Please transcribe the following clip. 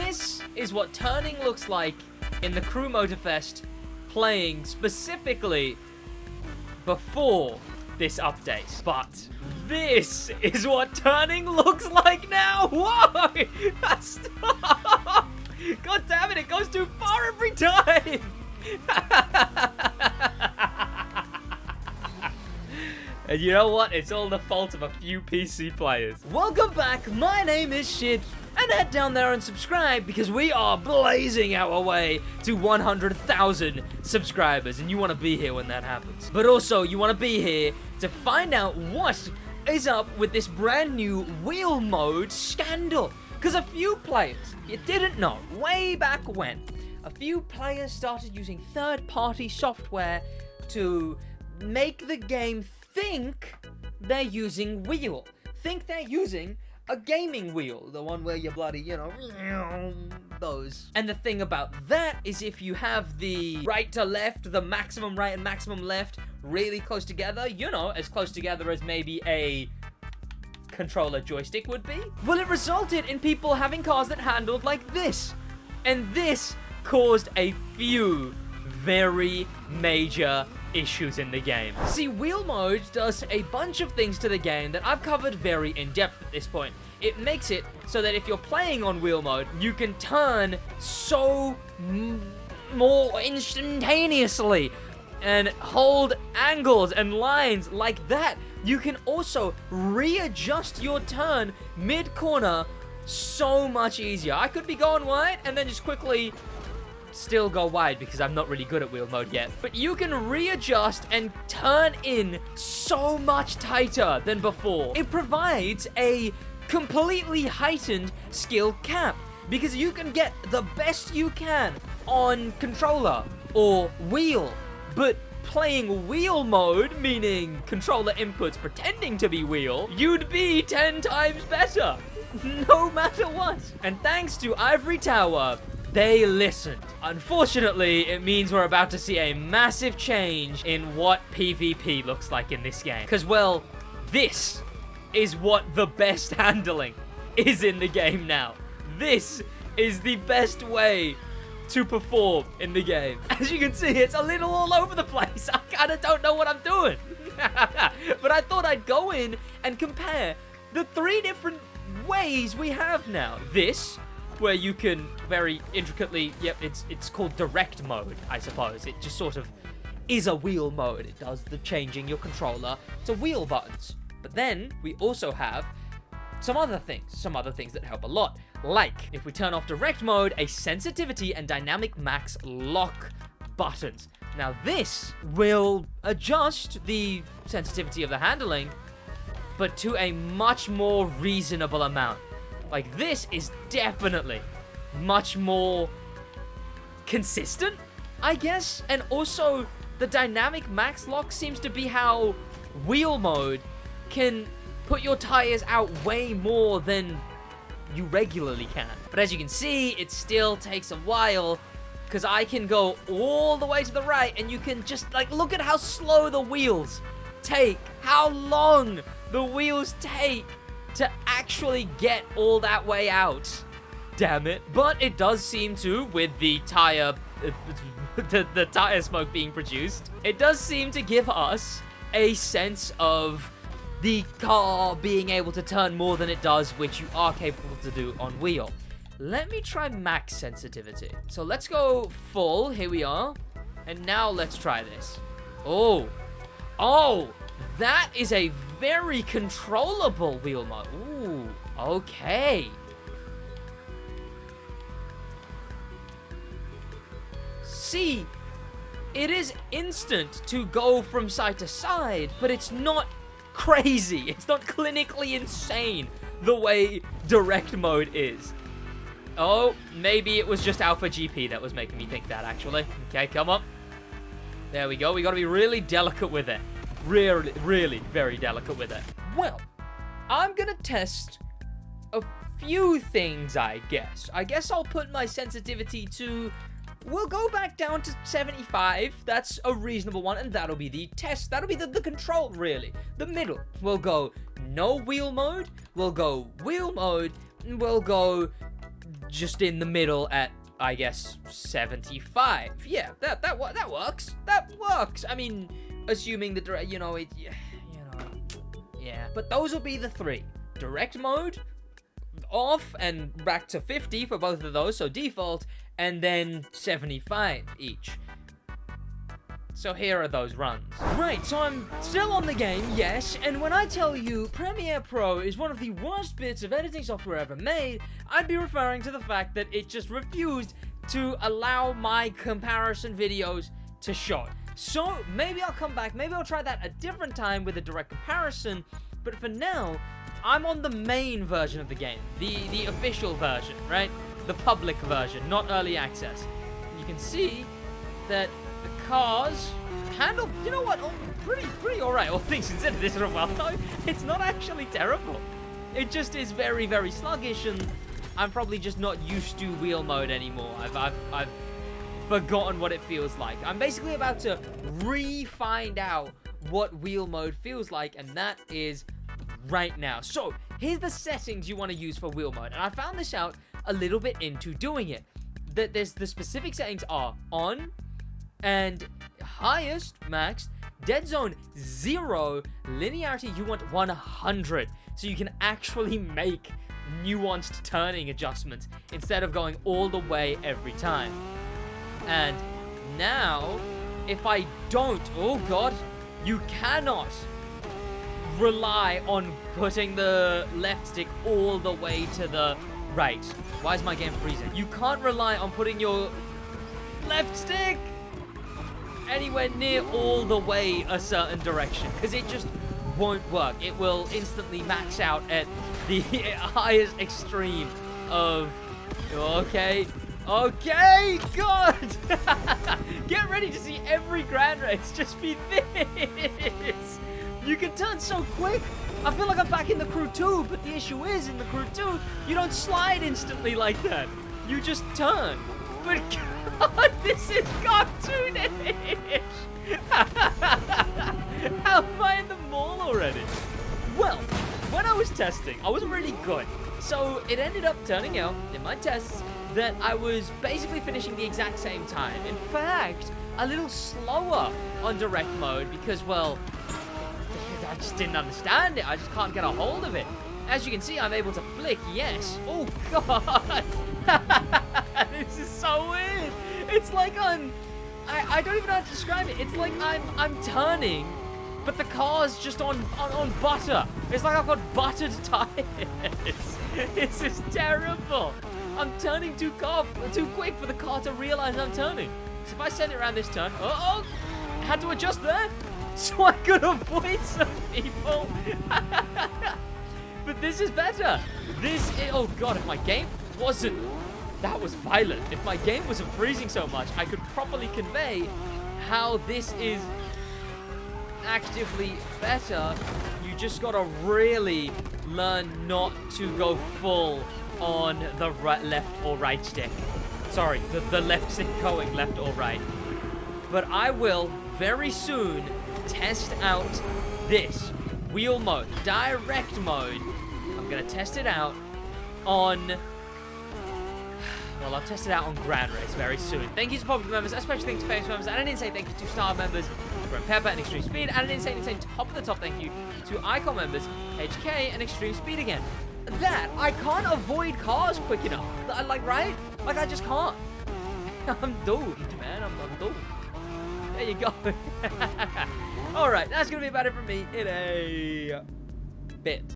This is what turning looks like in the Crew Motorfest playing specifically before this update. But this is what turning looks like now. Whoa! Stop! God damn it, it goes too far every time! And you know what? It's all the fault of a few PC players. Welcome back, my name is SidWaj, and head down there and subscribe because we are blazing our way to 100,000 subscribers, and you want to be here when that happens. But also, you want to be here to find out what is up with this brand new wheel mode scandal. Because a few players, you didn't know, way back when, a few players started using third-party software to make the game think they're using wheel. Think they're using a gaming wheel. The one where you bloody, you know, those. And the thing about that is if you have the right to left, the maximum right and maximum left really close together, you know, as close together as maybe a controller joystick would be, well, it resulted in people having cars that handled like this. And this caused a few very major issues in the game. See, wheel mode does a bunch of things to the game that I've covered very in-depth at this point. It makes it so that if you're playing on wheel mode, you can turn so more instantaneously and hold angles and lines like that. You can also readjust your turn mid-corner so much easier. I could be going wide and then just quickly still go wide because I'm not really good at wheel mode yet. But you can readjust and turn in so much tighter than before. It provides a completely heightened skill cap because you can get the best you can on controller or wheel. But playing wheel mode, meaning controller inputs pretending to be wheel, you'd be 10 times better, no matter what. And thanks to Ivory Tower, they listened. Unfortunately, it means we're about to see a massive change in what PvP looks like in this game. Because, well, this is what the best handling is in the game now. This is the best way to perform in the game. As you can see, it's a little all over the place. I kind of don't know what I'm doing. But I thought I'd go in and compare the 3 different ways we have now. This, where you can very intricately, yep, it's called direct mode, I suppose. It just sort of is a wheel mode. It does the changing your controller to wheel buttons. But then we also have some other things that help a lot. Like, if we turn off direct mode, a sensitivity and dynamic max lock buttons. Now this will adjust the sensitivity of the handling, but to a much more reasonable amount. Like, this is definitely much more consistent, I guess. And also, the dynamic max lock seems to be how wheel mode can put your tires out way more than you regularly can. But as you can see, it still takes a while because I can go all the way to the right and you can just, like, look at how slow the wheels take, how long the wheels take to actually get all that way out. Damn it. But it does seem to, with the tire, the tire smoke being produced, it does seem to give us a sense of the car being able to turn more than it does, which you are capable to do on wheel. Let me try max sensitivity. So let's go full. Here we are. And now let's try this. Oh, that is a very controllable wheel mode. Ooh, okay. See, it is instant to go from side to side, but it's not crazy. It's not clinically insane the way direct mode is. Oh, maybe it was just Alpha GP that was making me think that, actually. Okay, come on. There we go. We got to be really delicate with it. Really, really very delicate with it. Well, I'm going to test a few things, I guess. I guess I'll put my sensitivity to... We'll go back down to 75. That's a reasonable one, and that'll be the test. That'll be the control, really. The middle. We'll go no wheel mode. We'll go wheel mode. And we'll go just in the middle at, I guess, 75. Yeah, that works. That works. I mean, assuming the yeah. But those will be the 3. Direct mode, off, and back to 50 for both of those, so default, and then 75 each. So here are those runs. Right, so I'm still on the game, yes, and when I tell you Premiere Pro is one of the worst bits of editing software ever made, I'd be referring to the fact that it just refused to allow my comparison videos to show. So maybe I'll come back, maybe I'll try that a different time with a direct comparison, but for now, I'm on the main version of the game, the official version, right? The public version, not early access. You can see that the cars handle, you know what, pretty alright, all things considered. This is well though, it's not actually terrible. It just is very, very sluggish, and I'm probably just not used to wheel mode anymore. I've forgotten what it feels like. I'm basically about to find out what wheel mode feels like, and that is right now. So here's the settings you want to use for wheel mode, and I found this out a little bit into doing it. That there's the specific settings are on and highest, max, dead zone 0, linearity you want 100, so you can actually make nuanced turning adjustments instead of going all the way every time. And now, if I don't, oh god, you cannot rely on putting the left stick all the way to the right. Why is my game freezing? You can't rely on putting your left stick anywhere near all the way a certain direction, because it just won't work. It will instantly max out at the highest extreme of... Okay, God! Get ready to see every Grand Race just be this! You can turn so quick! I feel like I'm back in the Crew 2, but the issue is, in the Crew 2, you don't slide instantly like that. You just turn. But God, this is cartoonish! How am I in the mall already? Well, when I was testing, I wasn't really good. So it ended up turning out, in my tests, that I was basically finishing the exact same time. In fact, a little slower on direct mode because, well, I just didn't understand it. I just can't get a hold of it. As you can see, I'm able to flick, yes. Oh, God. This is so weird. It's like I don't even know how to describe it. It's like I'm turning, but the car's just on butter. It's like I've got buttered tires. This is terrible. I'm turning too quick for the car to realize I'm turning. So if I send it around this turn, I had to adjust there so I could avoid some people. But this is better. Oh God, if my game wasn't, that was violent. If my game wasn't freezing so much, I could properly convey how this is actively better. You just gotta really learn not to go full on the left or right stick. Sorry, the left stick going left or right. But I will very soon test out this wheel mode, direct mode. I'm gonna test it out on... Well, I'll test it out on Grand Race very soon. Thank you to public members, especially thanks to famous members, and an insane thank you to star members, from Pepper and Extreme Speed, and an insane top of the top thank you to Icon members, HK and Extreme Speed again. That, I can't avoid cars quick enough. Like, right? Like, I just can't. I'm doomed, man. I'm doomed. There you go. Alright, that's going to be about it from me in a bit.